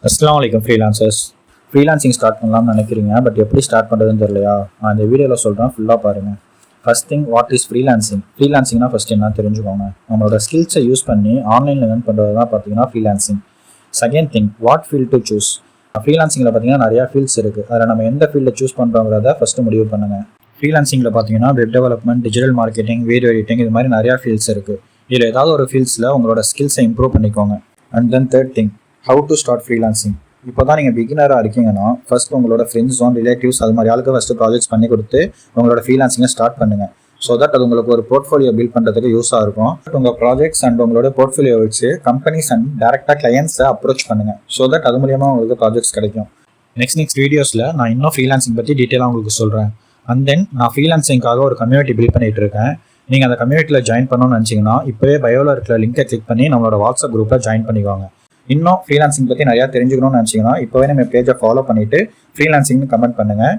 அஸ்ஸலாமு அலைக்கும் freelancers. Freelancing start பண்ணலாம்னு நினைக்கிறீங்க, பட் எப்படி ஸ்டார்ட் பண்ணுறதுன்னு தெரியலையா? நான் இந்த வீடியோவில் சொல்கிறேன், ஃபுல்லாக பாருங்கள். First thing, what is freelancing? ஃப்ரீலான்சிங்னா ஃபஸ்ட் என்ன தெரிஞ்சுக்கோங்க. நம்மளோட ஸ்கில்ஸை யூஸ் பண்ணி ஆன்லைனில் ஏர்ன் பண்ணுறது தான் பார்த்தீங்கன்னா freelancing. Second thing, what field to choose? ஃப்ரீலான்சிங்கில் பார்த்தீங்கன்னா நிறையா ஃபீல்ட்ஸ் இருக்குது. அதில் நம்ம எந்த ஃபீல்டை சூஸ் பண்ணுறோங்கிறத ஃபஸ்ட்டு முடிவு பண்ணுங்கள். ஃப்ரீலான்சிங்கில் பார்த்தீங்கன்னா web development, digital marketing, video editing, இது மாதிரி நிறையா ஃபீல்ட்ஸ் இருக்குது. இதில் ஏதாவது ஒரு ஃபீல்ட்ஸில் உங்களோட ஸ்கில்ஸை இம்ப்ரூவ் பண்ணிக்கோங்க. And then third thing, how to start freelancing? இப்போ தான் நீங்கள் பிகினராக இருக்கீங்கன்னா ஃபர்ஸ்ட் உங்களோட ஃப்ரெண்ட்ஸ் ரிலேட்டிவ்ஸ் அது மாதிரி ஆளுக்கு ஃபஸ்ட்டு ப்ராஜெக்ட்ஸ் பண்ணி கொடுத்து உங்களோட ஃப்ரீலான்சிங்கை ஸ்டார்ட் பண்ணுங்கள். ஸோ தட் அது உங்களுக்கு ஒரு போர்ட்ஃபோலியோ பில்ட் பண்ணுறதுக்கு யூஸாக இருக்கும். உங்கள் ப்ராஜெக்ட்ஸ் அண்ட் உங்களோட போர்ட்ஃபோலியோ வச்சு கம்பெனிஸ் அண்ட் டேரெக்டாக கிளையன்ஸை அப்ரோச் பண்ணுங்கள். ஸோ தட் அது மூலியமாக உங்களுக்கு ப்ராஜெக்ட்ஸ் கிடைக்கும். நெக்ஸ்ட் வீடியோஸில் நான் இன்னும் ஃப்ரீலான்சிங் பற்றி டீட்டெயிலாக உங்களுக்கு சொல்கிறேன். அண்ட் தென் நான் ஃப்ரீலான்சிங்காக ஒரு கம்யூனிட்டி பில்ட் பண்ணிகிட்டு இருக்கேன். நீங்கள் அந்த கம்யூனிட்டியில் ஜாயின் பண்ணணும்னு நினச்சிங்கன்னா இப்போவே பயோவில் இருக்கிற லிங்கை கிளிக் பண்ணி நம்மளோட வாட்ஸ்அப் குரூப்பில் ஜாயின் பண்ணிக்கோங்க. இன்னும் ஃப்ரீலான்சிங் பற்றி நிறையா தெரிஞ்சுக்கணும்னு நினச்சிங்கன்னா இப்போவே நம்ம பேஜை ஃபாலோ பண்ணிவிட்டு ஃப்ரீலான்சிங்னு கமெண்ட் பண்ணுங்கள்.